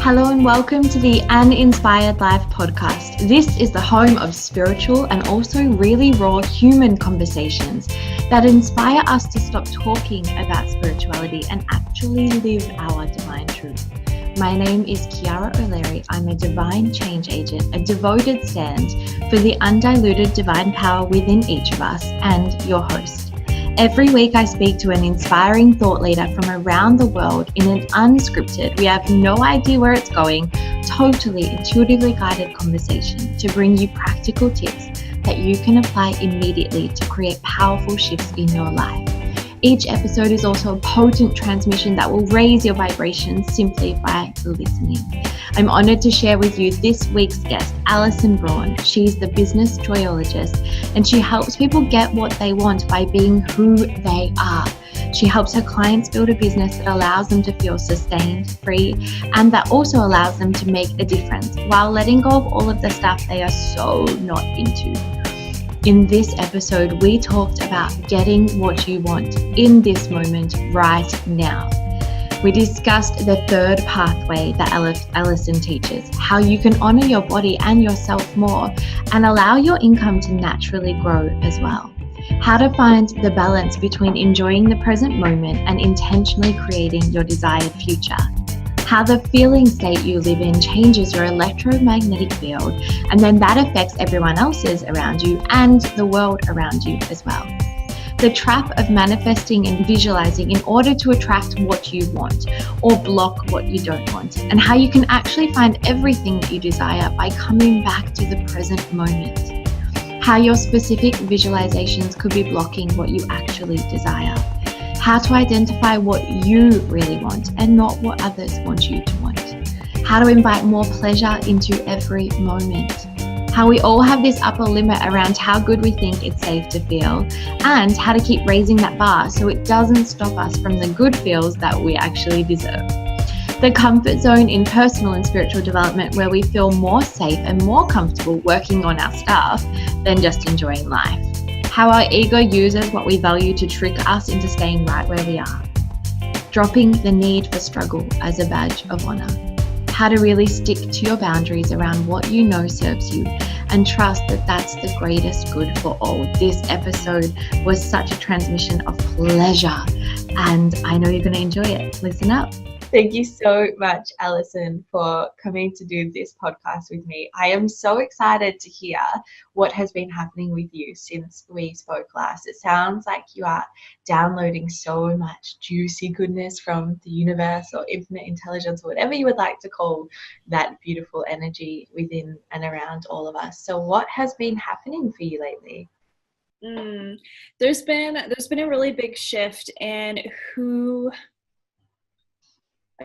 Hello and welcome to the An Inspired Life podcast. This is the home of spiritual and also really raw human conversations that inspire us to stop talking about spirituality and actually live our divine truth. My name is Kiara O'Leary. I'm a divine change agent, a devoted stand for the undiluted divine power within each of us, and your host. Every week I speak to an inspiring thought leader from around the world in an unscripted, we have no idea where it's going, totally intuitively guided conversation to bring you practical tips that you can apply immediately to create powerful shifts in your life. Each episode is also a potent transmission that will raise your vibrations simply by listening. I'm honored to share with you this week's guest, Alison Braun. She's the business joyologist, and she helps people get what they want by being who they are. She helps her clients build a business that allows them to feel sustained, free, and that also allows them to make a difference while letting go of all of the stuff they are so not into. In this episode, we talked about getting what you want in this moment right now. We discussed the third pathway that Alison teaches, how you can honor your body and yourself more and allow your income to naturally grow as well. How to find the balance between enjoying the present moment and intentionally creating your desired future. How the feeling state you live in changes your electromagnetic field, and then that affects everyone else's around you and the world around you as well. The trap of manifesting and visualizing in order to attract what you want or block what you don't want, and how you can actually find everything that you desire by coming back to the present moment. How your specific visualizations could be blocking what you actually desire. How to identify what you really want and not what others want you to want. How to invite more pleasure into every moment. How we all have this upper limit around how good we think it's safe to feel, and how to keep raising that bar so it doesn't stop us from the good feels that we actually deserve. The comfort zone in personal and spiritual development, where we feel more safe and more comfortable working on our stuff than just enjoying life. How our ego uses what we value to trick us into staying right where we are. Dropping the need for struggle as a badge of honor. How to really stick to your boundaries around what you know serves you and trust that that's the greatest good for all. This episode was such a transmission of pleasure, and I know you're going to enjoy it. Listen up. Thank you so much, Alison, for coming to do this podcast with me. I am so excited to hear what has been happening with you since we spoke last. It sounds like you are downloading so much juicy goodness from the universe or infinite intelligence, or whatever you would like to call that beautiful energy within and around all of us. So what has been happening for you lately? There's been a really big shift in who...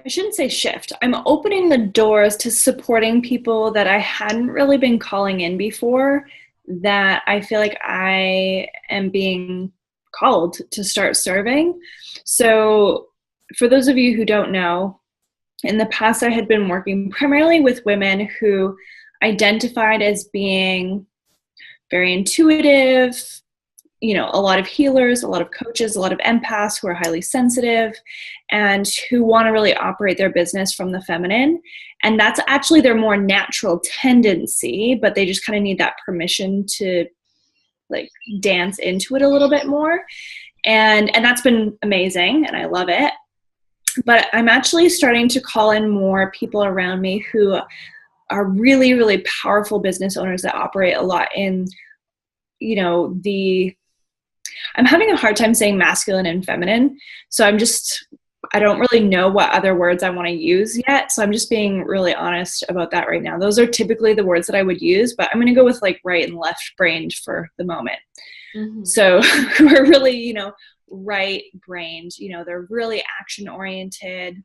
I shouldn't say shift. I'm opening the doors to supporting people that I hadn't really been calling in before, that I feel like I am being called to start serving. So for those of you who don't know, in the past I had been working primarily with women who identified as being very intuitive, a lot of healers, a lot of coaches, a lot of empaths who are highly sensitive and who want to really operate their business from the feminine. And that's actually their more natural tendency, but they just kind of need that permission to dance into it a little bit more. And that's been amazing, and I love it. But I'm actually starting to call in more people around me who are really, really powerful business owners that operate a lot in, I'm having a hard time saying masculine and feminine. So I don't really know what other words I want to use yet. So I'm just being really honest about that right now. Those are typically the words that I would use, but I'm going to go with right and left brained for the moment. Mm-hmm. So who are really, right brained, they're really action oriented,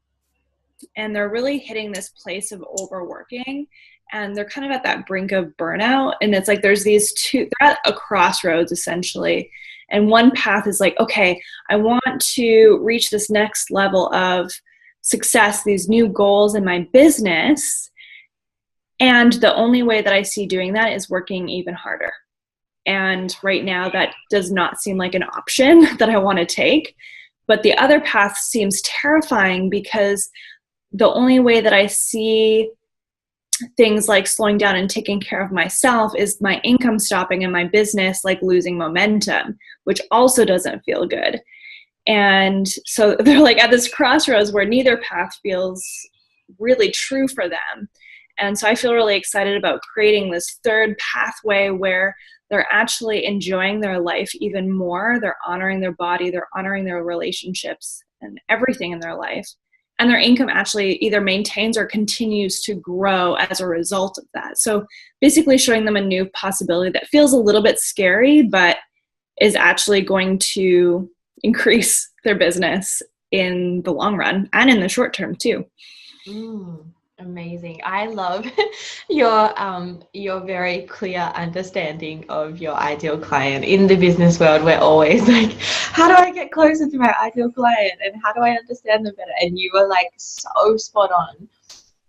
and they're really hitting this place of overworking, and they're kind of at that brink of burnout. And it's there's these two, they're at a crossroads essentially. And one path is okay, I want to reach this next level of success, these new goals in my business. And the only way that I see doing that is working even harder. And right now that does not seem like an option that I want to take. But the other path seems terrifying because the only way that I see things like slowing down and taking care of myself is my income stopping and my business like losing momentum, which also doesn't feel good. And so they're like at this crossroads where neither path feels really true for them. And so I feel really excited about creating this third pathway where they're actually enjoying their life even more. They're honoring their body, they're honoring their relationships and everything in their life. And their income actually either maintains or continues to grow as a result of that. So basically showing them a new possibility that feels a little bit scary, but is actually going to increase their business in the long run and in the short term too. Amazing. I love your very clear understanding of your ideal client. In the business world, we're always like, how do I get closer to my ideal client and how do I understand them better? And you were like so spot on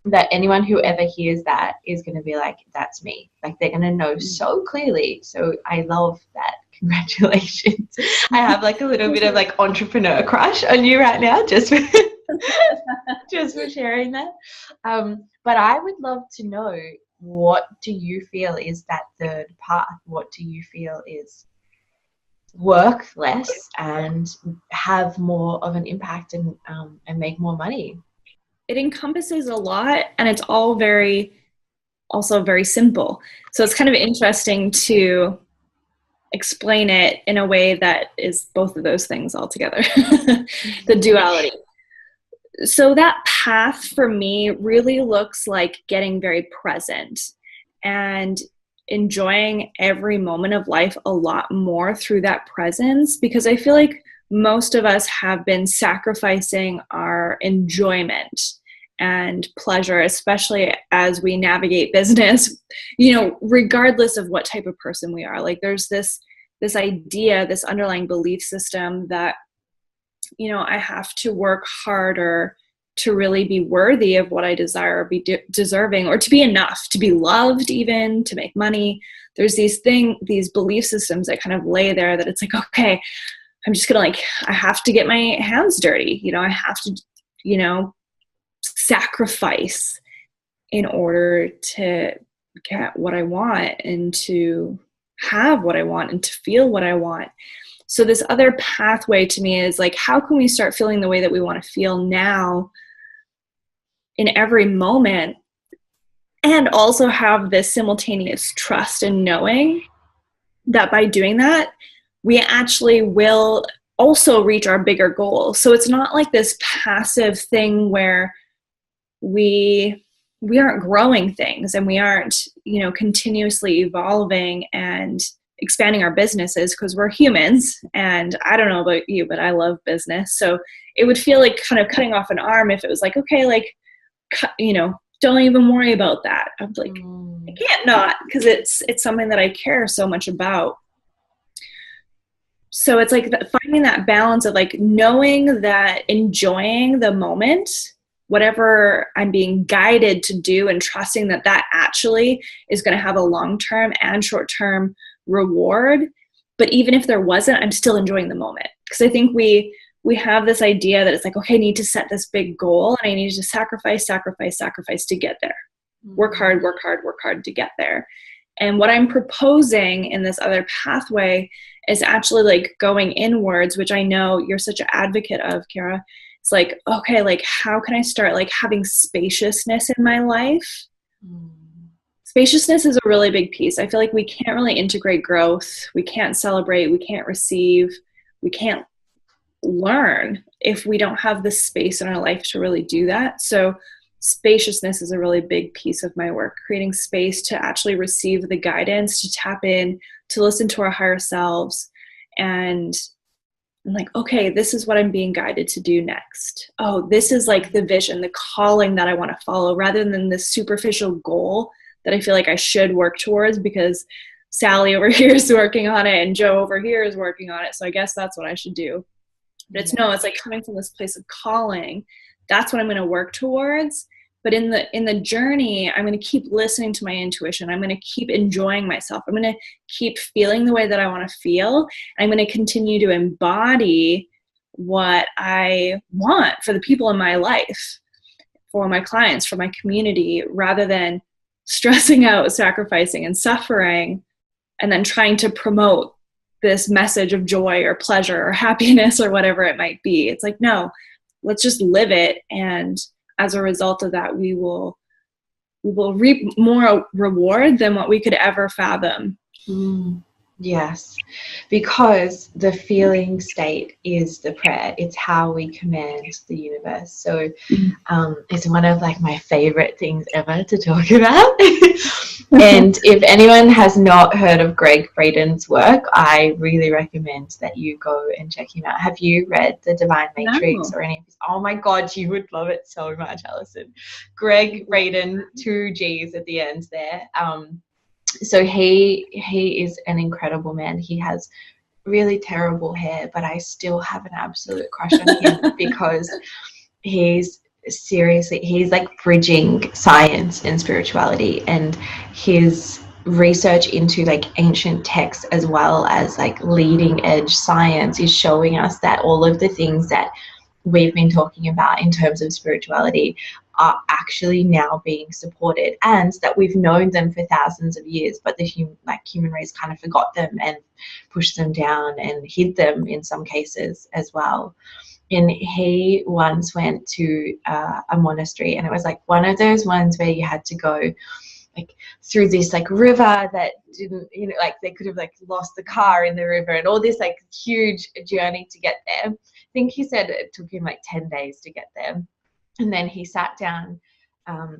that anyone who ever hears that is going to be like, that's me. Like they're going to know so clearly. So I love that. Congratulations. I have like a little bit of like entrepreneur crush on you right now just for just for sharing that. But I would love to know, what do you feel is that third path? What do you feel is work less and have more of an impact and make more money? It encompasses a lot, and it's all also very simple. So it's kind of interesting to explain it in a way that is both of those things all together, the duality. So that path for me really looks like getting very present and enjoying every moment of life a lot more through that presence, because I feel like most of us have been sacrificing our enjoyment and pleasure, especially as we navigate business, regardless of what type of person we are. Like there's this idea, this underlying belief system that I have to work harder to really be worthy of what I desire, or be deserving, or to be enough, to be loved, even to make money. There's these belief systems that kind of lay there that it's like, okay, I'm just going to I have to get my hands dirty. I have to, sacrifice in order to get what I want and to have what I want and to feel what I want. So this other pathway to me is like, how can we start feeling the way that we want to feel now in every moment, and also have this simultaneous trust and knowing that by doing that, we actually will also reach our bigger goal. So it's not like this passive thing where we aren't growing things and we aren't, continuously evolving and expanding our businesses, because we're humans. And I don't know about you, but I love business. So it would feel like kind of cutting off an arm if it was like, okay, don't even worry about that. I'm like, I can't not, because it's something that I care so much about. So it's like finding that balance of like knowing that enjoying the moment, whatever I'm being guided to do, and trusting that actually is going to have a long-term and short-term reward. But even if there wasn't, I'm still enjoying the moment. Because I think we have this idea that it's like, okay, I need to set this big goal and I need to sacrifice to get there. Work hard to get there. And what I'm proposing in this other pathway is actually like going inwards, which I know you're such an advocate of, Kara. It's like, okay, like how can I start like having spaciousness in my life? Spaciousness is a really big piece. I feel like we can't really integrate growth. We can't celebrate. We can't receive. We can't learn if we don't have the space in our life to really do that. So spaciousness is a really big piece of my work, creating space to actually receive the guidance, to tap in, to listen to our higher selves. And I'm like, okay, this is what I'm being guided to do next. Oh, this is like the vision, the calling that I want to follow, rather than the superficial goal that I feel like I should work towards because Sally over here is working on it and Joe over here is working on it. So I guess that's what I should do. But it's like coming from this place of calling. That's what I'm going to work towards. But in the journey, I'm going to keep listening to my intuition. I'm going to keep enjoying myself. I'm going to keep feeling the way that I want to feel. I'm going to continue to embody what I want for the people in my life, for my clients, for my community, rather than stressing out, sacrificing, and suffering, and then trying to promote this message of joy or pleasure or happiness or whatever it might be. It's like, no, let's just live it. And as a result of that, we will reap more reward than what we could ever fathom. Yes, because the feeling state is the prayer. It's how we command the universe. So it's one of like my favorite things ever to talk about. And if anyone has not heard of Greg Braden's work, I really recommend that you go and check him out. Have you read The Divine Matrix or any of his? Oh my God, you would love it so much, Alison. Greg Braden, 2 G's at the end there. So he is an incredible man. He has really terrible hair, but I still have an absolute crush on him because he's like bridging science and spirituality, and his research into like ancient texts as well as like leading edge science is showing us that all of the things that we've been talking about in terms of spirituality are actually now being supported, and that we've known them for thousands of years, but the human race kind of forgot them and pushed them down and hid them in some cases as well. And he once went to a monastery, and it was like one of those ones where you had to go like through this like river that didn't, like they could have like lost the car in the river, and all this like huge journey to get there. I think he said it took him like 10 days to get there. And then he sat down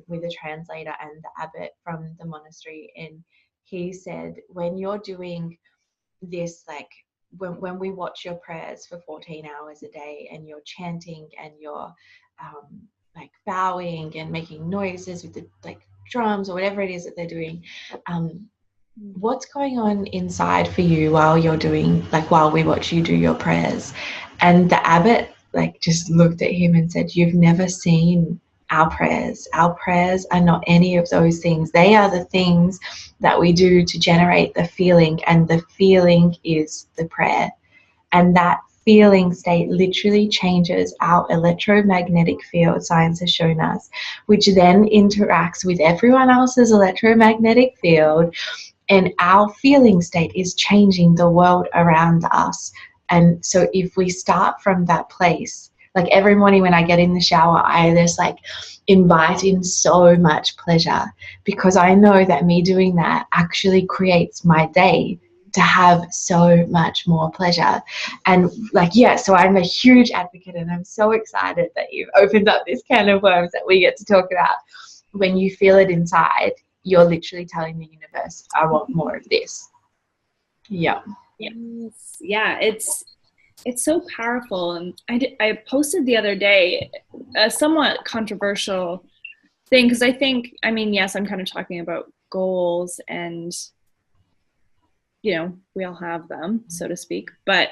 with a translator and the abbot from the monastery, and he said, when you're doing this, like when we watch your prayers for 14 hours a day and you're chanting and you're like bowing and making noises with the like drums or whatever it is that they're doing, what's going on inside for you while we watch you do your prayers? And the abbot like just looked at him and said, you've never seen our prayers. Our prayers are not any of those things. They are the things that we do to generate the feeling, and the feeling is the prayer. And that feeling state literally changes our electromagnetic field, science has shown us, which then interacts with everyone else's electromagnetic field, and our feeling state is changing the world around us. And so if we start from that place, like every morning when I get in the shower, I just like invite in so much pleasure, because I know that me doing that actually creates my day to have so much more pleasure. And like, yeah, so I'm a huge advocate, and I'm so excited that you've opened up this can of worms that we get to talk about. When you feel it inside, you're literally telling the universe, I want more of this. Yeah. Yeah, it's so powerful. And I posted the other day a somewhat controversial thing, because I mean, yes, I'm kind of talking about goals, and we all have them, so to speak, but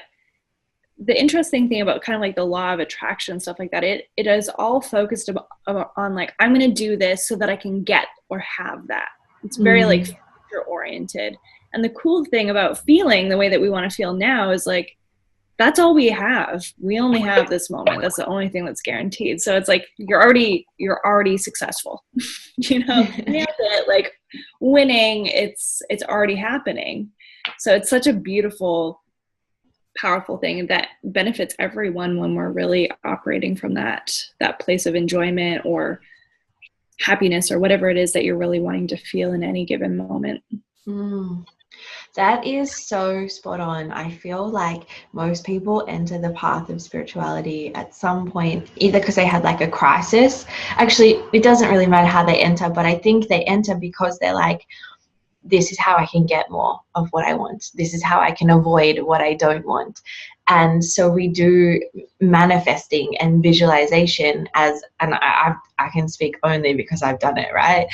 the interesting thing about kind of like the law of attraction, stuff like that, it is all focused on like, I'm going to do this so that I can get or have that. It's very like future oriented. And the cool thing about feeling the way that we want to feel now is like, that's all we have. We only have this moment. That's the only thing that's guaranteed. So it's like, you're already successful, nailed it, like winning. It's already happening. So it's such a beautiful, powerful thing that benefits everyone when we're really operating from that place of enjoyment or happiness or whatever it is that you're really wanting to feel in any given moment. That is so spot on. I feel like most people enter the path of spirituality at some point, either because they had like a crisis. Actually, it doesn't really matter how they enter, but I think they enter because they're like, this is how I can get more of what I want. This is how I can avoid what I don't want. And so we do manifesting and visualization and I can speak only because I've done it, right?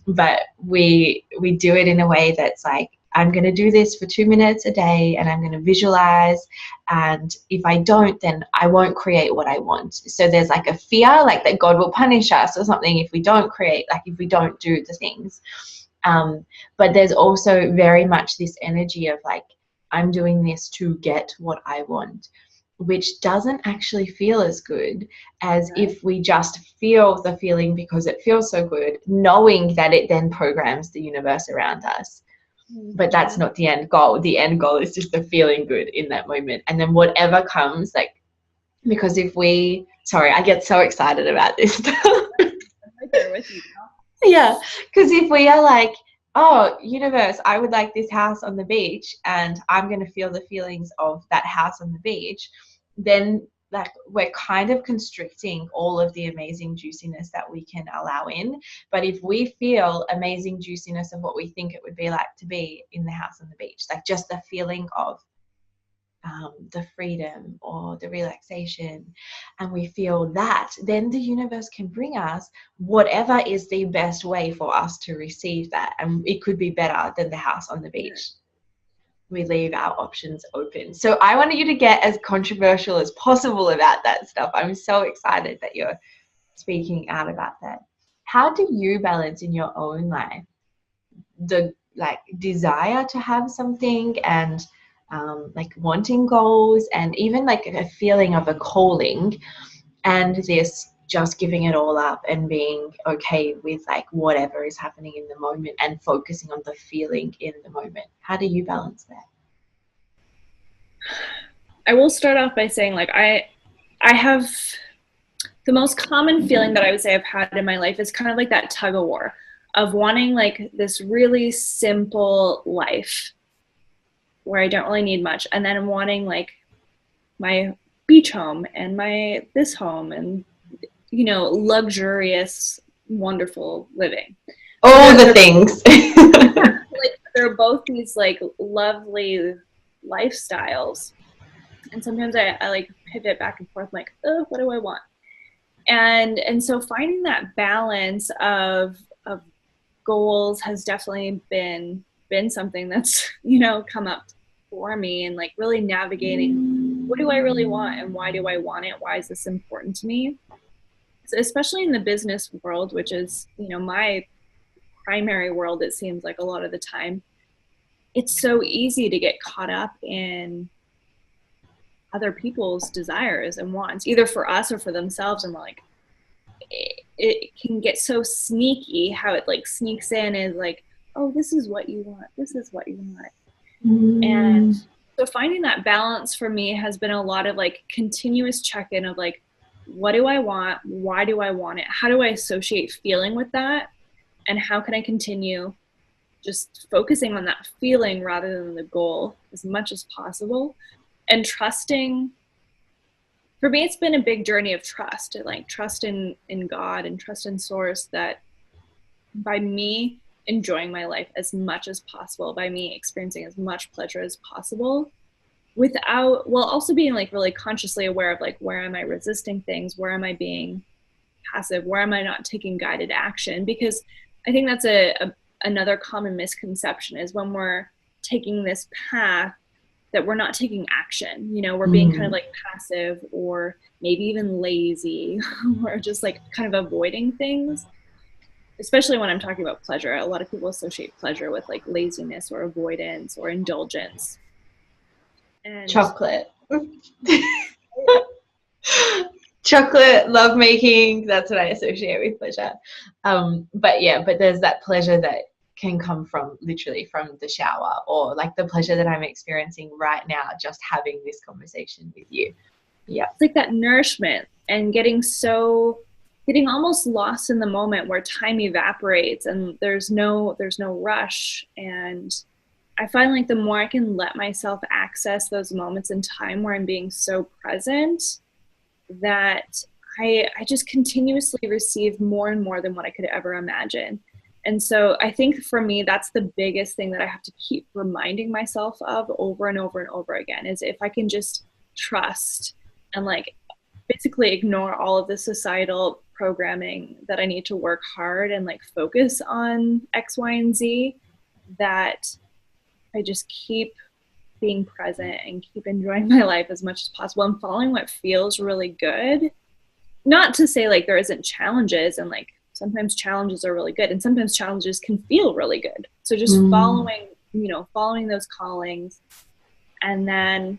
But we do it in a way that's like, I'm going to do this for 2 minutes a day, and I'm going to visualize. And if I don't, then I won't create what I want. So there's like a fear, like that God will punish us or something if we don't create, like if we don't do the things. But there's also very much this energy of like, I'm doing this to get what I want, which doesn't actually feel as good as if we just feel the feeling because it feels so good, knowing that it then programs the universe around us. But that's not the end goal. The end goal is just the feeling good in that moment. And then whatever comes, like, because if we, sorry, I get so excited about this stuff. I'm right there with you. Yeah, because if we are like, oh, universe, I would like this house on the beach, and I'm going to feel the feelings of that house on the beach, then like we're kind of constricting all of the amazing juiciness that we can allow in. But if we feel amazing juiciness of what we think it would be like to be in the house on the beach, like just the feeling of the freedom or the relaxation, and we feel that, then the universe can bring us whatever is the best way for us to receive that. And it could be better than the house on the beach. We leave our options open. So I wanted you to get as controversial as possible about that stuff. I'm so excited that you're speaking out about that. How do you balance in your own life the like desire to have something and like wanting goals and even like a feeling of a calling, and this just giving it all up and being okay with like whatever is happening in the moment and focusing on the feeling in the moment? How do you balance that? I will start off by saying, like, I have the most common feeling that I would say I've had in my life is kind of like that tug of war of wanting like this really simple life where I don't really need much, and then wanting like my beach home and my this home and, you know, luxurious, wonderful living. All the things. Like, they're both these like lovely lifestyles, and sometimes I like pivot back and forth, like, oh, what do I want? And so finding that balance of goals has definitely been something that's, you know, come up for me, and like really navigating what do I really want and why do I want it? Why is this important to me? So especially in the business world, which is, you know, my primary world, it seems like a lot of the time, it's so easy to get caught up in other people's desires and wants, either for us or for themselves. And we're like, it can get so sneaky how it like sneaks in as like, oh, this is what you want. This is what you want. And so finding that balance for me has been a lot of like continuous check-in of like, what do I want? Why do I want it? How do I associate feeling with that? And how can I continue just focusing on that feeling rather than the goal as much as possible? And trusting, for me, it's been a big journey of trust, like trust in God and trust in source, that by me enjoying my life as much as possible, by me experiencing as much pleasure as possible, without, while also being like really consciously aware of like, where am I resisting things? Where am I being passive? Where am I not taking guided action? Because I think that's another common misconception is when we're taking this path that we're not taking action, you know, we're being kind of like passive or maybe even lazy or just like kind of avoiding things. Especially when I'm talking about pleasure, a lot of people associate pleasure with like laziness or avoidance or indulgence. And Chocolate. Chocolate, love making, that's what I associate with pleasure. But there's that pleasure that can come from literally from the shower, or like the pleasure that I'm experiencing right now just having this conversation with you. Yeah, it's like that nourishment and getting almost lost in the moment where time evaporates and there's no rush. And I find like the more I can let myself access those moments in time where I'm being so present, that I just continuously receive more and more than what I could ever imagine. And so I think for me, that's the biggest thing that I have to keep reminding myself of over and over and over again, is if I can just trust and like basically ignore all of the societal programming that I need to work hard and like focus on X, Y, and Z, that I just keep being present and keep enjoying my life as much as possible and following what feels really good. Not to say like there isn't challenges, and like sometimes challenges are really good and sometimes challenges can feel really good. So just following those callings, and then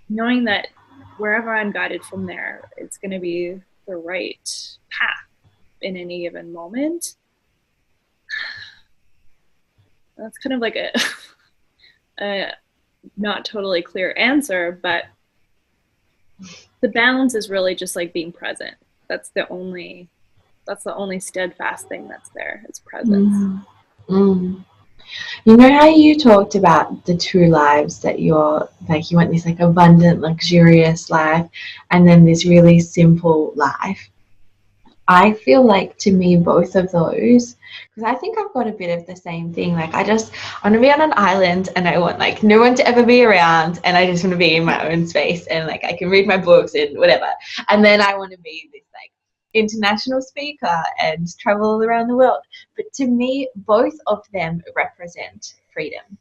knowing that wherever I'm guided from there, it's going to be the right path in any given moment. That's kind of like a not totally clear answer, but the balance is really just like being present. That's the only steadfast thing that's there. It's presence. Mm. You know how you talked about the two lives, that you're like, you want this like abundant, luxurious life and then this really simple life. I feel like, to me, both of those, because I think I've got a bit of the same thing. Like, I want to be on an island and I want like no one to ever be around, and I just want to be in my own space and like I can read my books and whatever. And then I want to be this like international speaker and travel around the world. But to me, both of them represent freedom,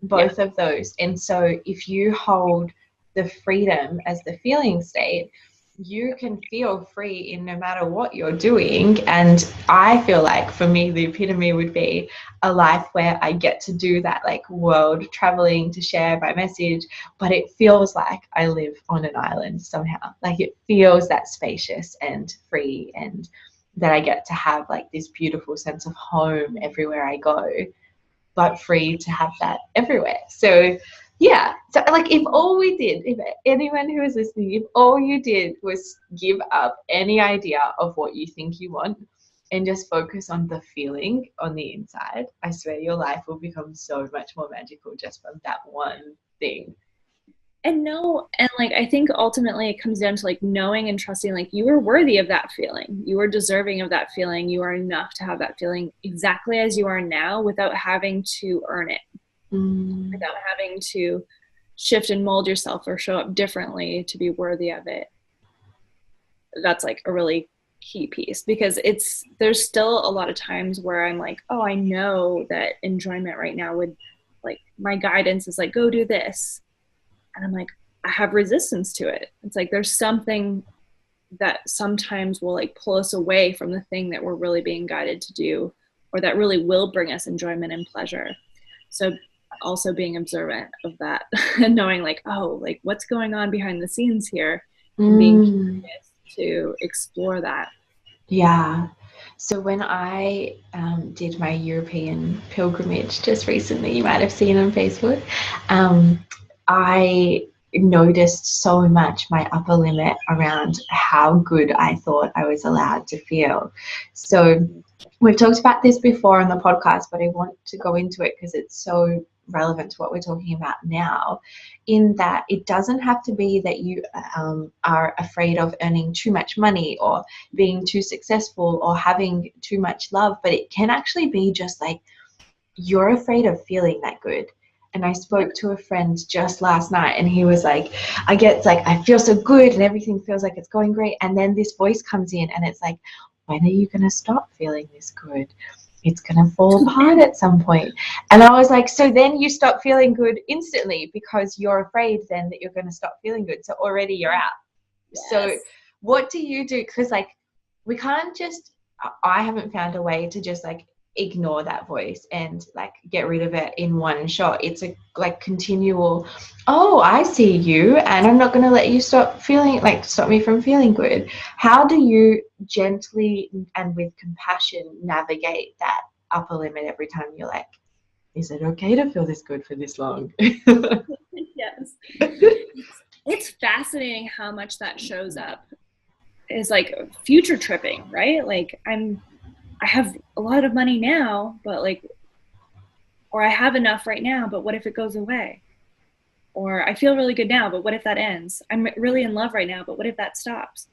Yeah. both of those. And so if you hold the freedom as the feeling state, you can feel free in no matter what you're doing. And I feel like for me, the epitome would be a life where I get to do that, like world traveling to share my message, but it feels like I live on an island somehow. Like it feels that spacious and free, and that I get to have like this beautiful sense of home everywhere I go, but free to have that everywhere. So yeah, so like if all we did, if anyone who is listening, if all you did was give up any idea of what you think you want and just focus on the feeling on the inside, I swear your life will become so much more magical just from that one thing. And like I think ultimately it comes down to like knowing and trusting like you are worthy of that feeling. You are deserving of that feeling. You are enough to have that feeling exactly as you are now without having to earn it, without having to shift and mold yourself or show up differently to be worthy of it. That's like a really key piece, because there's still a lot of times where I'm like, oh, I know that enjoyment right now would, like, my guidance is like, go do this. And I'm like, I have resistance to it. It's like there's something that sometimes will like pull us away from the thing that we're really being guided to do, or that really will bring us enjoyment and pleasure. So also being observant of that and knowing like, oh, like what's going on behind the scenes here, and being curious to explore that. Yeah. So when I did my European pilgrimage just recently, you might have seen on Facebook, I noticed so much my upper limit around how good I thought I was allowed to feel. So we've talked about this before on the podcast, but I want to go into it because it's so relevant to what we're talking about now, in that it doesn't have to be that you are afraid of earning too much money or being too successful or having too much love, but it can actually be just like you're afraid of feeling that good. And I spoke to a friend just last night and he was like, I get like, I feel so good and everything feels like it's going great. And then this voice comes in and it's like, when are you going to stop feeling this good? It's going to fall apart at some point. And I was like, so then you stop feeling good instantly because you're afraid then that you're going to stop feeling good. So already you're out. Yes. So what do you do? Because like we can't just, I haven't found a way to just like ignore that voice and like get rid of it in one shot. It's a like continual, oh, I see you and I'm not going to let you stop me from feeling good. How do you gently and with compassion navigate that upper limit every time you're like, is it okay to feel this good for this long? Yes. It's fascinating how much that shows up. Is like future tripping, right? Like I have a lot of money now, but like, or I have enough right now, but what if it goes away? Or I feel really good now, but what if that ends? I'm really in love right now, but what if that stops?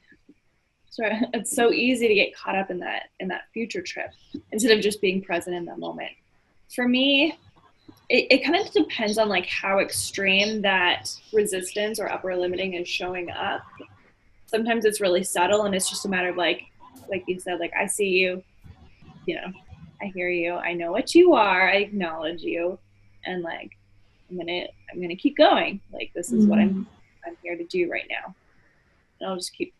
So it's so easy to get caught up in that future trip instead of just being present in that moment. For me, it kind of depends on like how extreme that resistance or upper limiting is showing up. Sometimes it's really subtle and it's just a matter of like you said, like, I see you, I hear you, I know what you are, I acknowledge you, and like I'm gonna keep going. Like this is what I'm here to do right now. And I'll just keep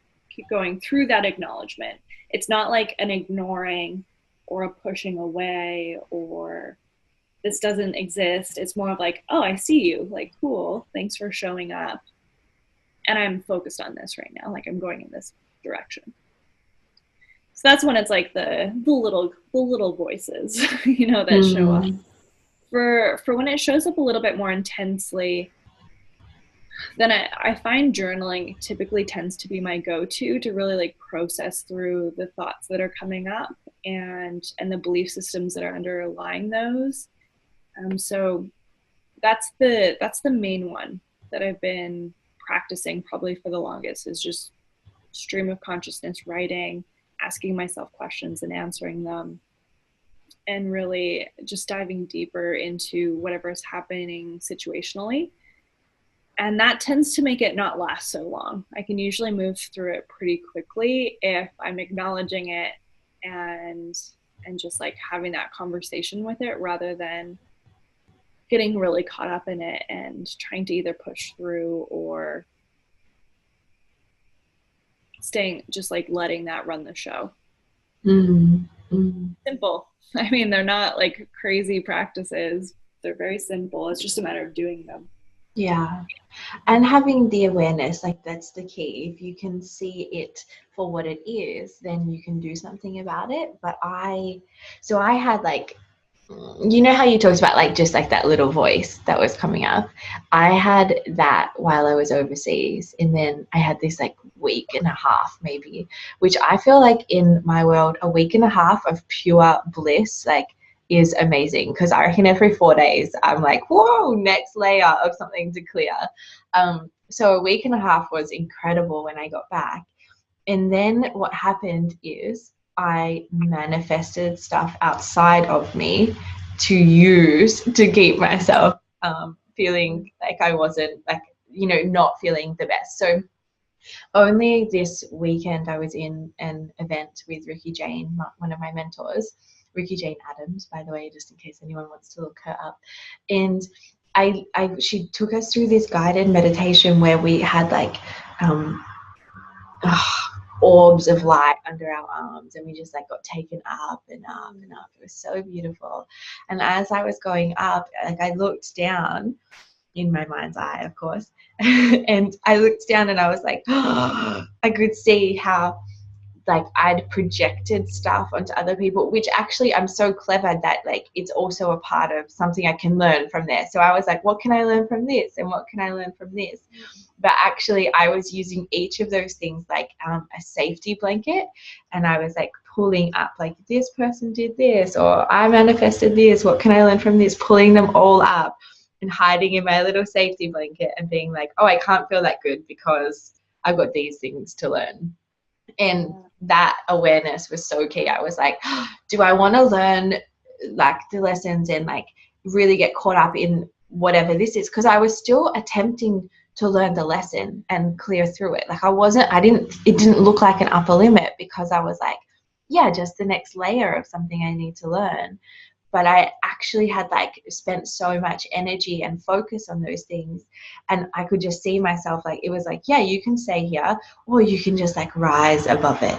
going through that acknowledgement. It's not like an ignoring or a pushing away or this doesn't exist. It's more of like, oh, I see you. Like, cool. Thanks for showing up. and I'm focused on this right now, like I'm going in this direction. So that's when it's like the little voices, that show up. For when it shows up a little bit more intensely, then I find journaling typically tends to be my go-to to really like process through the thoughts that are coming up and the belief systems that are underlying those. So that's the main one that I've been practicing probably for the longest, is just stream of consciousness writing, asking myself questions and answering them, and really just diving deeper into whatever is happening situationally. And that tends to make it not last so long. I can usually move through it pretty quickly if I'm acknowledging it and just like having that conversation with it, rather than getting really caught up in it and trying to either push through or staying, just like letting that run the show. Simple. I mean, they're not like crazy practices. They're very simple. It's just a matter of doing them. Yeah. And having the awareness, like that's the key. If you can see it for what it is, then you can do something about it. But I had like, you know how you talked about like just like that little voice that was coming up. I had that while I was overseas, and then I had this like week and a half maybe, which I feel like in my world, a week and a half of pure bliss, like is amazing, because I reckon every 4 days I'm like, whoa, next layer of something to clear. So a week and a half was incredible when I got back. And then what happened is I manifested stuff outside of me to use to keep myself feeling like I wasn't like, not feeling the best. So only this weekend I was in an event with Ricky Jane, one of my mentors, Ricky Jane Adams, by the way, just in case anyone wants to look her up. And she took us through this guided meditation where we had like orbs of light under our arms, and we just like got taken up and up and up. It was so beautiful. And as I was going up, like I looked down in my mind's eye, of course, and I looked down and I was like, I could see how like I'd projected stuff onto other people, which actually I'm so clever that like it's also a part of something I can learn from there. So I was like, what can I learn from this? And what can I learn from this? But actually I was using each of those things like a safety blanket, and I was like pulling up like, this person did this, or I manifested this, what can I learn from this? Pulling them all up and hiding in my little safety blanket and being like, oh, I can't feel that good because I've got these things to learn. And that awareness was so key. I was like, do I want to learn like the lessons and like really get caught up in whatever this is? Because I was still attempting to learn the lesson and clear through it. Like it didn't look like an upper limit, because I was like, yeah, just the next layer of something I need to learn. But I actually had like spent so much energy and focus on those things, and I could just see myself like, it was like, yeah, you can stay here, or you can just like rise above it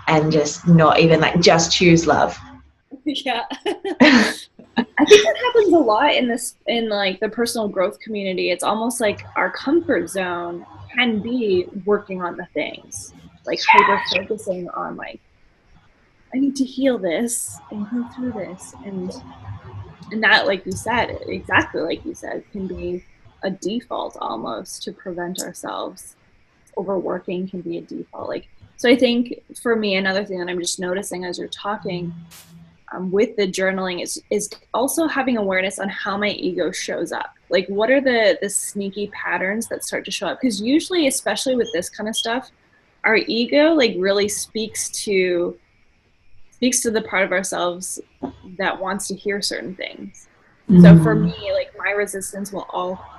and just not even like just choose love. Yeah. I think that happens a lot in like the personal growth community. It's almost like our comfort zone can be working on the things, like hyper focusing on like, I need to heal this and go through this, and that, like you said, exactly like you said, can be a default almost to prevent ourselves. Overworking can be a default. Like, so I think for me, another thing that I'm just noticing as you're talking with the journaling is also having awareness on how my ego shows up. Like, what are the sneaky patterns that start to show up? Because usually, especially with this kind of stuff, our ego like really speaks to the part of ourselves that wants to hear certain things. So for me, like my resistance will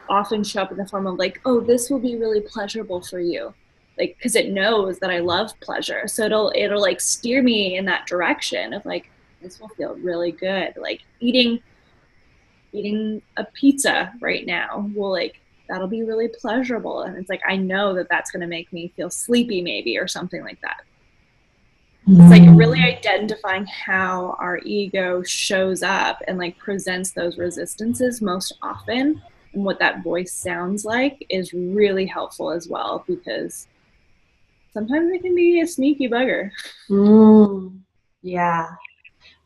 often show up in the form of like, oh, this will be really pleasurable for you. Like, cause it knows that I love pleasure. So it'll like steer me in that direction of like, this will feel really good. Like eating a pizza right now will like, that'll be really pleasurable. And it's like, I know that that's going to make me feel sleepy maybe, or something like that. It's like really identifying how our ego shows up and like presents those resistances most often, and what that voice sounds like is really helpful as well, because sometimes it can be a sneaky bugger. Yeah.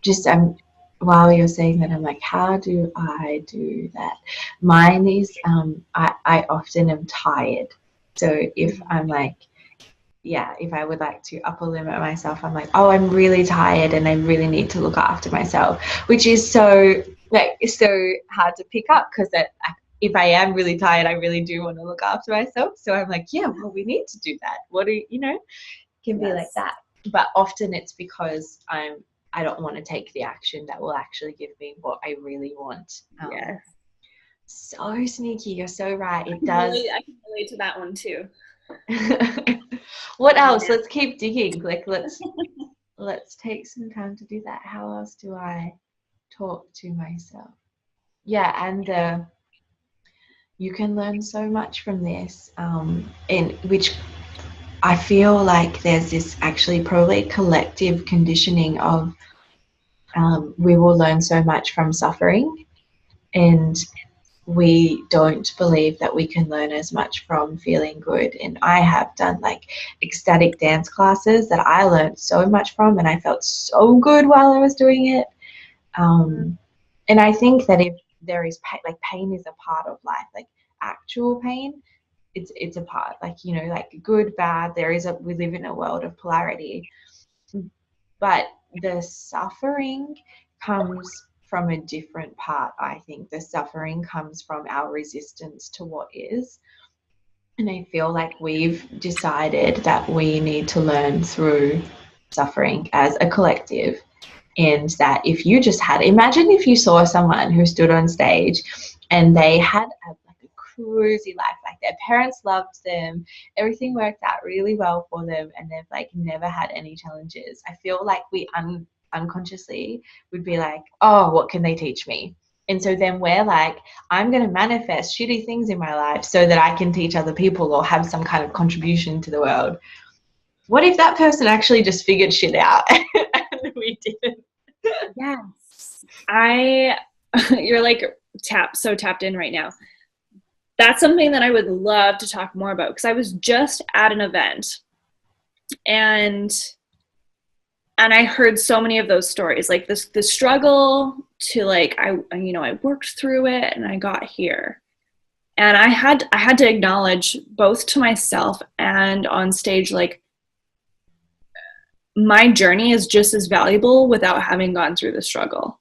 Just while you're saying that, I'm like, how do I do that? Mine is I often am tired. So if I'm like, yeah, if I would like to upper limit myself, I'm like, oh, I'm really tired and I really need to look after myself, which is so hard to pick up, because that if I am really tired, I really do want to look after myself. So I'm like, yeah, well, we need to do that. What do you know? Can be like that. But often it's because I don't want to take the action that will actually give me what I really want. Yes. So sneaky. You're so right. It does. I can relate to that one too. What else? Let's keep digging. Like let's take some time to do that. How else do I talk to myself? Yeah, and you can learn so much from this. In which I feel like there's this actually probably collective conditioning of we will learn so much from suffering, and we don't believe that we can learn as much from feeling good. And I have done like ecstatic dance classes that I learned so much from, and I felt so good while I was doing it. And I think that if there is pain, like pain is a part of life, like actual pain, it's a part, like, you know, like good, bad, we live in a world of polarity. But the suffering comes from a different part. I think the suffering comes from our resistance to what is. And I feel like we've decided that we need to learn through suffering as a collective. And that if you just imagine if you saw someone who stood on stage and they had a cruisy life, like their parents loved them, everything worked out really well for them, and they've like never had any challenges. I feel like we unconsciously would be like, oh, what can they teach me? And so then we're like, I'm going to manifest shitty things in my life so that I can teach other people or have some kind of contribution to the world. What if that person actually just figured shit out and we didn't? Yes. You're like so tapped in right now. That's something that I would love to talk more about, because I was just at an event and I heard so many of those stories, like the struggle to like, I worked through it and I got here. And I had to acknowledge both to myself and on stage, like, my journey is just as valuable without having gone through the struggle.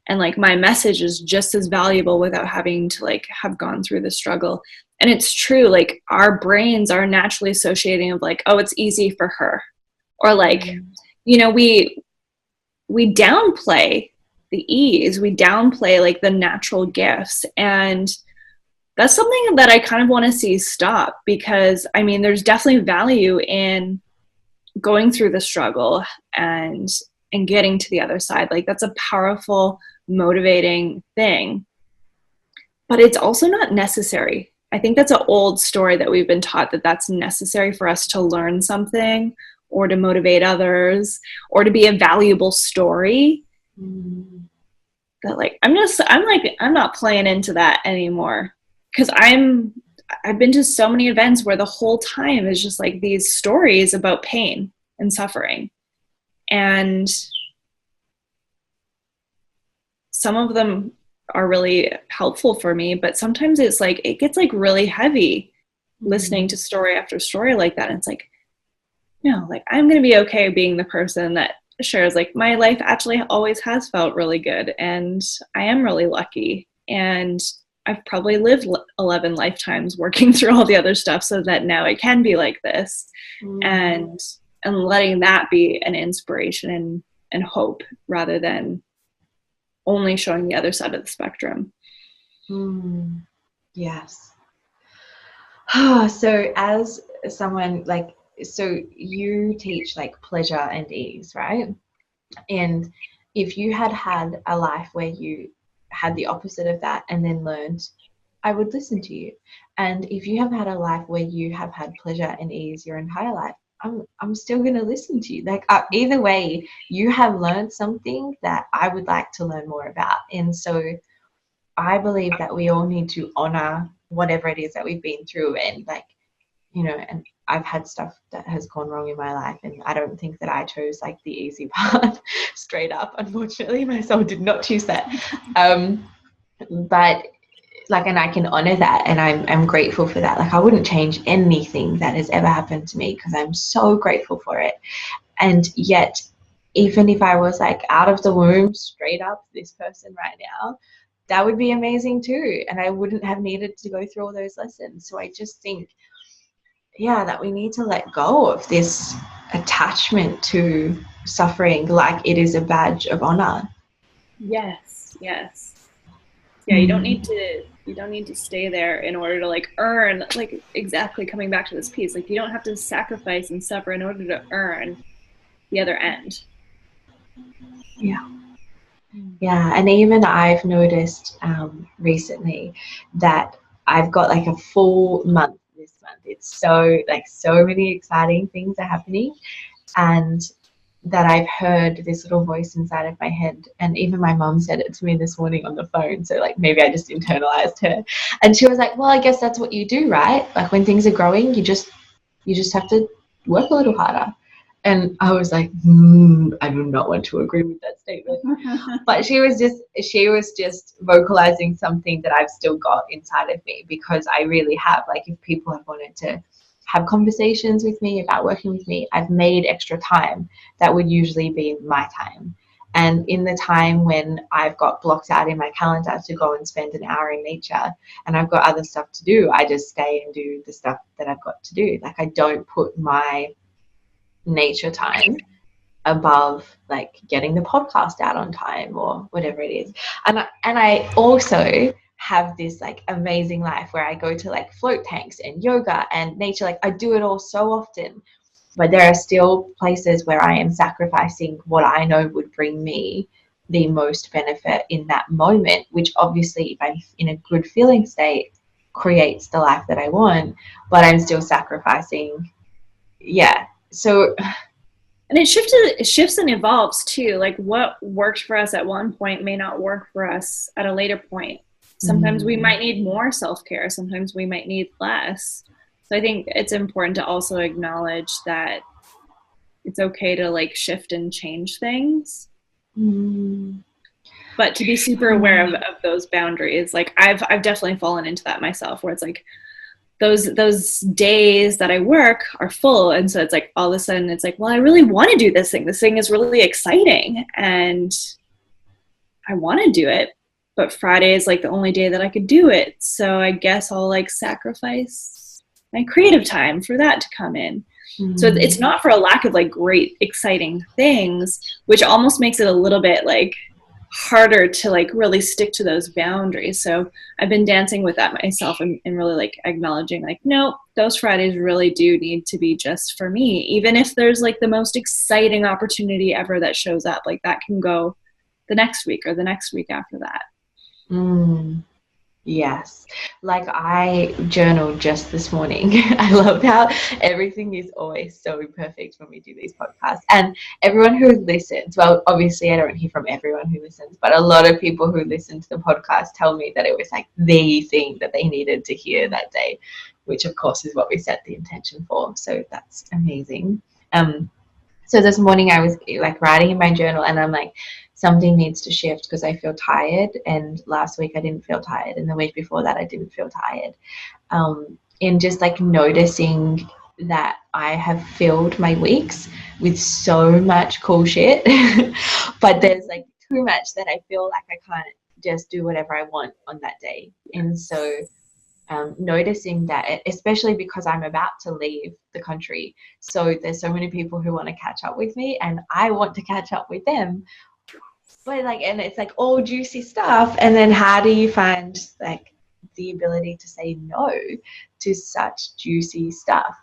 And like my message is just as valuable without having to like have gone through the struggle. And it's true, like our brains are naturally associating of like, oh, it's easy for her. Or like, you know, we downplay the ease, we downplay like the natural gifts. And that's something that I kind of want to see stop, because I mean, there's definitely value in going through the struggle and getting to the other side. Like that's a powerful, motivating thing, but it's also not necessary. I think that's an old story that we've been taught, that that's necessary for us to learn something or to motivate others or to be a valuable story. That like, I'm not playing into that anymore, because I've been to so many events where the whole time is just like these stories about pain and suffering. And some of them are really helpful for me, but sometimes it's like, it gets like really heavy listening to story after story like that. And it's like, no, like I'm going to be okay being the person that shares like my life actually always has felt really good. And I am really lucky. And I've probably lived 11 lifetimes working through all the other stuff so that now it can be like this. And letting that be an inspiration and hope, rather than only showing the other side of the spectrum. Yes. So as someone like, so you teach like pleasure and ease, right? And if you had a life where you had the opposite of that and then learned, I would listen to you. And if you have had a life where you have had pleasure and ease your entire life, I'm still going to listen to you. Like either way, you have learned something that I would like to learn more about. And so I believe that we all need to honor whatever it is that we've been through, and like, you know, and I've had stuff that has gone wrong in my life, and I don't think that I chose like the easy path straight up. Unfortunately, my soul did not choose that. But like, and I can honor that, and I'm grateful for that. Like, I wouldn't change anything that has ever happened to me because I'm so grateful for it. And yet, even if I was like out of the womb, straight up this person right now, that would be amazing too. And I wouldn't have needed to go through all those lessons. So I just think, yeah, that we need to let go of this attachment to suffering like it is a badge of honor. Yes, yes. Yeah, you don't need to stay there in order to like earn, like, exactly, coming back to this piece. Like, you don't have to sacrifice and suffer in order to earn the other end. Yeah. Yeah, and even I've noticed recently that I've got like a full month this month. It's so like so many exciting things are happening, and that I've heard this little voice inside of my head, and even my mom said it to me this morning on the phone. So like maybe I just internalized her, and she was like, "Well, I guess that's what you do, right? Like when things are growing, you just have to work a little harder." And I was like, I do not want to agree with that statement. But she was just vocalizing something that I've still got inside of me, because I really have, like, if people have wanted to have conversations with me about working with me, I've made extra time that would usually be my time. And in the time when I've got blocked out in my calendar to go and spend an hour in nature and I've got other stuff to do, I just stay and do the stuff that I've got to do. Like, I don't put my nature time above like getting the podcast out on time or whatever it is. And I also have this like amazing life where I go to like float tanks and yoga and nature. Like, I do it all so often, but there are still places where I am sacrificing what I know would bring me the most benefit in that moment, which obviously, if I'm in a good feeling state, creates the life that I want, but I'm still sacrificing. Yeah. So And it shifts and evolves too. Like, what worked for us at one point may not work for us at a later point. Sometimes we might need more self-care, sometimes we might need less. So I think it's important to also acknowledge that it's okay to like shift and change things, but to be super aware of those boundaries. Like, I've definitely fallen into that myself, where it's like those days that I work are full, and so it's like all of a sudden it's like, well, I really want to do this thing. This thing is really exciting and I want to do it, but Friday is like the only day that I could do it. So I guess I'll like sacrifice my creative time for that to come in. So it's not for a lack of like great, exciting things, which almost makes it a little bit like harder to like really stick to those boundaries. So I've been dancing with that myself, and really like acknowledging like, no, those Fridays really do need to be just for me. Even if there's like the most exciting opportunity ever that shows up, like that can go the next week or the next week after that. Yes. Like, I journaled just this morning. I love how everything is always so perfect when we do these podcasts. And everyone who listens, well, obviously I don't hear from everyone who listens, but a lot of people who listen to the podcast tell me that it was like the thing that they needed to hear that day, which of course is what we set the intention for. So that's amazing. So this morning I was like writing in my journal, and I'm like, something needs to shift because I feel tired. And last week I didn't feel tired, and the week before that I didn't feel tired. And just like noticing that I have filled my weeks with so much cool shit, but there's like too much that I feel like I can't just do whatever I want on that day. And so noticing that, especially because I'm about to leave the country. So there's so many people who want to catch up with me, and I want to catch up with them. But like, and it's like all juicy stuff. And then how do you find like the ability to say no to such juicy stuff?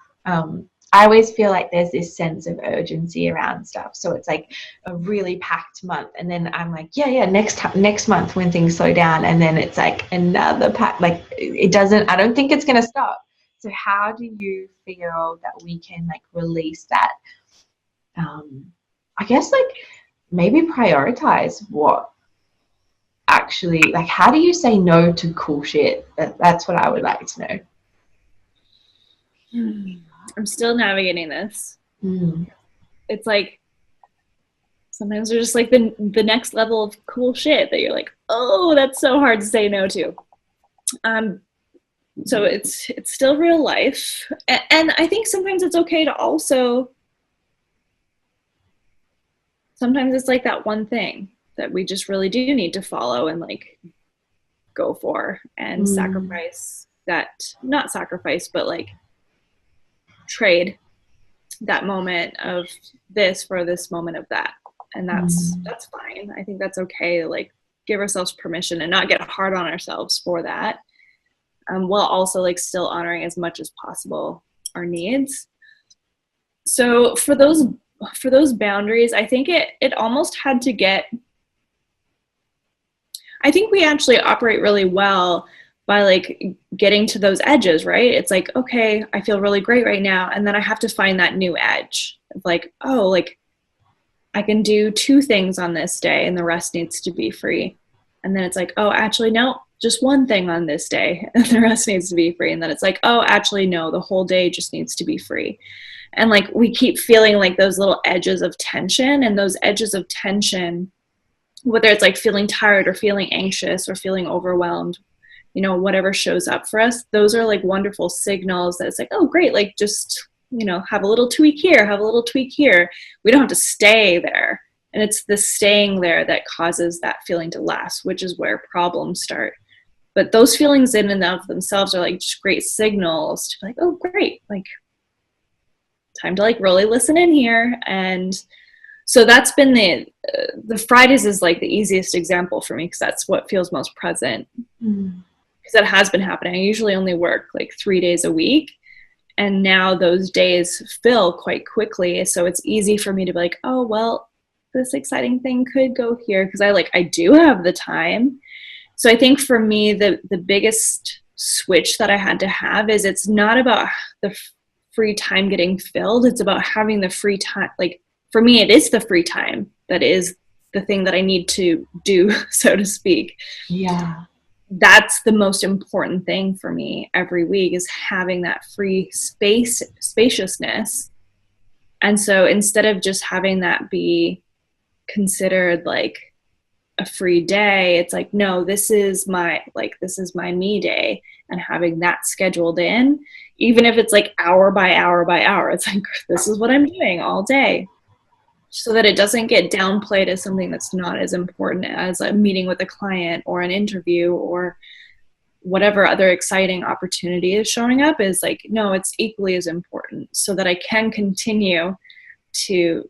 I always feel like there's this sense of urgency around stuff. So it's like a really packed month, and then I'm like, yeah, next month when things slow down, and then it's like another pack. Like, it doesn't. I don't think it's gonna stop. So how do you feel that we can like release that? I guess like maybe prioritize what actually, like, how do you say no to cool shit? That's what I would like to know. I'm still navigating this. It's like sometimes there's just like the next level of cool shit that you're like, oh, that's so hard to say no to. So it's still real life, and I think sometimes it's okay to also. Sometimes it's like that one thing that we just really do need to follow and like go for and sacrifice that, not sacrifice, but like trade that moment of this for this moment of that. And that's fine. I think that's okay to like give ourselves permission and not get hard on ourselves for that. While also like still honoring as much as possible our needs. So for those boundaries, I think it almost had to get, I think we actually operate really well by like getting to those edges, right? It's like, okay, I feel really great right now. And then I have to find that new edge of like, oh, like I can do 2 things on this day and the rest needs to be free. And then it's like, oh, actually, no, just 1 thing on this day and the rest needs to be free. And then it's like, oh, actually, no, the whole day just needs to be free. And like we keep feeling like those little edges of tension, and those edges of tension, whether it's like feeling tired or feeling anxious or feeling overwhelmed, you know, whatever shows up for us, those are like wonderful signals that it's like, oh, great, like just, you know, have a little tweak here, have a little tweak here. We don't have to stay there. And it's the staying there that causes that feeling to last, which is where problems start. But those feelings in and of themselves are like just great signals to be like, oh, great, like time to like really listen in here. And so that's been the Fridays is like the easiest example for me because that's what feels most present. Because that has been happening. I usually only work like 3 days a week. And now those days fill quite quickly. So it's easy for me to be like, oh, well, this exciting thing could go here because I do have the time. So I think for me, the biggest switch that I had to have is it's not about the free time getting filled. It's about having the free time. Like for me, it is the free time that is the thing that I need to do, so to speak. Yeah. That's the most important thing for me every week is having that free spaciousness. And so instead of just having that be considered like a free day, it's like, no, this is my me day, and having that scheduled in, even if it's like hour by hour by hour, it's like, this is what I'm doing all day, so that it doesn't get downplayed as something that's not as important as a meeting with a client or an interview or whatever other exciting opportunity is showing up. Is like, no, it's equally as important, so that I can continue to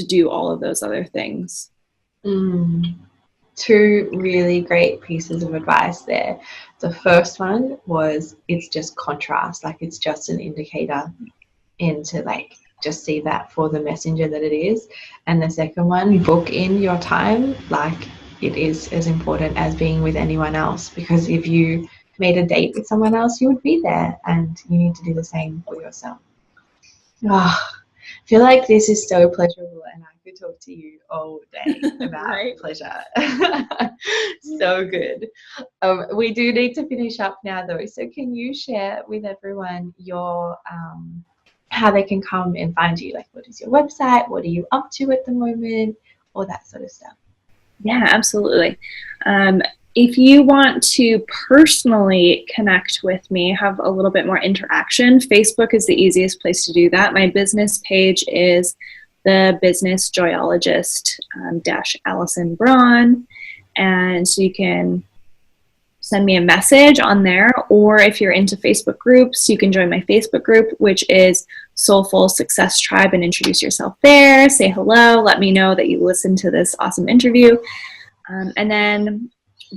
do all of those other things. 2 really great pieces of advice there. The first one was it's just contrast, like it's just an indicator into like just see that for the messenger that it is. And the second one, book in your time like it is as important as being with anyone else, because if you made a date with someone else, you would be there, and you need to do the same for yourself. I feel like this is so pleasurable, and I could talk to you all day about Right? pleasure. So good. We do need to finish up now though. So can you share with everyone your how they can come and find you? Like, what is your website? What are you up to at the moment? All that sort of stuff. Yeah, absolutely. If you want to personally connect with me, have a little bit more interaction, Facebook is the easiest place to do that. My business page is the Business Joyologist Allison Braun. And so you can send me a message on there, or if you're into Facebook groups, you can join my Facebook group, which is Soulful Success Tribe, and introduce yourself there. Say hello. Let me know that you listened to this awesome interview. And then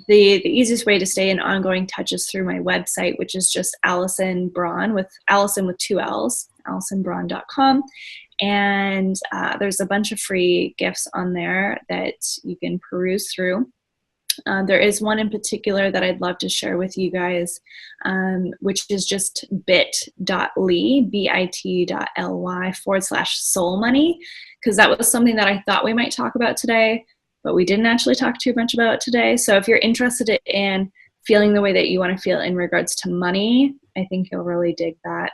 the easiest way to stay in ongoing touch is through my website, which is just Allison Braun, with Allison with 2 L's, AllisonBraun.com. And there's a bunch of free gifts on there that you can peruse through. There is one in particular that I'd love to share with you guys, which is just bit.ly, bit.ly /soul money, because that was something that I thought we might talk about today. but we didn't actually talk too much about today. So if you're interested in feeling the way that you want to feel in regards to money, I think you'll really dig that.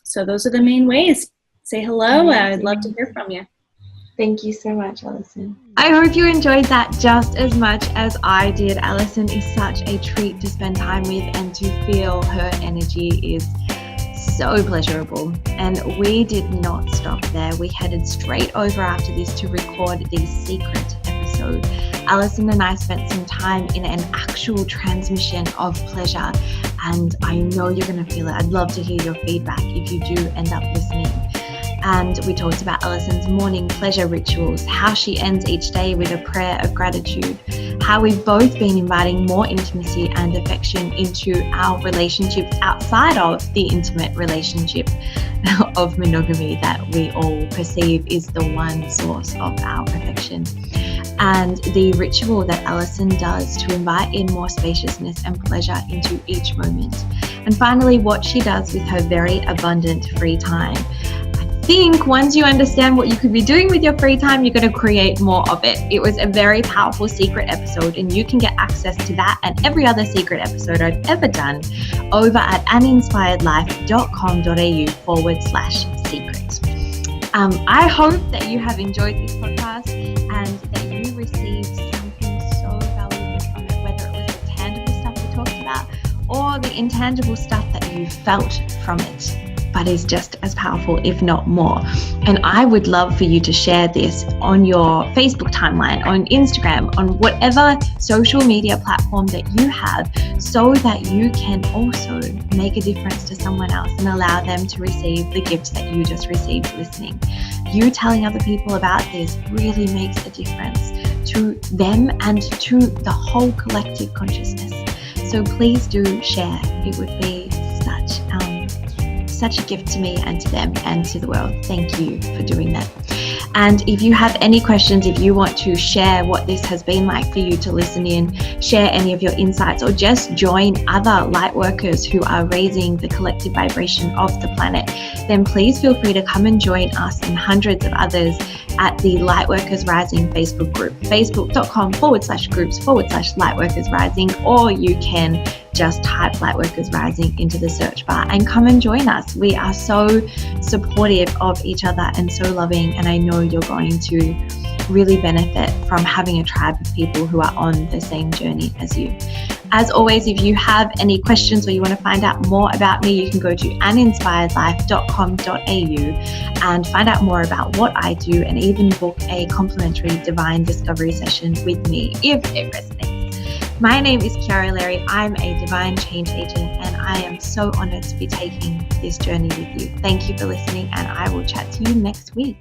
So those are the main ways. Say hello. I'd love to hear from you. Thank you so much, Alison. I hope you enjoyed that just as much as I did. Alison is such a treat to spend time with, and to feel her energy is so pleasurable. And we did not stop there. We headed straight over after this to record the secret episode. Alison and I spent some time in an actual transmission of pleasure, and I know you're going to feel it. I'd love to hear your feedback if you do end up listening. And we talked about Alison's morning pleasure rituals, how she ends each day with a prayer of gratitude, how we've both been inviting more intimacy and affection into our relationships outside of the intimate relationship of monogamy that we all perceive is the one source of our affection, and the ritual that Alison does to invite in more spaciousness and pleasure into each moment. And finally, what she does with her very abundant free time. I think once you understand what you could be doing with your free time, you're going to create more of it. It was a very powerful secret episode, and you can get access to that and every other secret episode I've ever done over at aninspiredlife.com.au/secret. I hope that you have enjoyed this podcast and that you received something so valuable from it, whether it was the tangible stuff we talked about or the intangible stuff that you felt from it, but is just as powerful, if not more. And I would love for you to share this on your Facebook timeline, on Instagram, on whatever social media platform that you have, so that you can also make a difference to someone else and allow them to receive the gift that you just received listening. You telling other people about this really makes a difference to them and to the whole collective consciousness. So please do share. It would be such a gift to me and to them and to the world. Thank you for doing that. And if you have any questions, if you want to share what this has been like for you to listen in, share any of your insights, or just join other light workers who are raising the collective vibration of the planet, then please feel free to come and join us and hundreds of others at the Lightworkers Rising Facebook group, facebook.com/groups/Lightworkers Rising, or you can just type Lightworkers Rising into the search bar and come and join us. We are so supportive of each other and so loving, and I know you're going to really benefit from having a tribe of people who are on the same journey as you. As always, if you have any questions or you want to find out more about me, you can go to aninspiredlife.com.au and find out more about what I do, and even book a complimentary divine discovery session with me if it resonates. My name is Kiara Larry. I'm a divine change agent, and I am so honored to be taking this journey with you. Thank you for listening, and I will chat to you next week.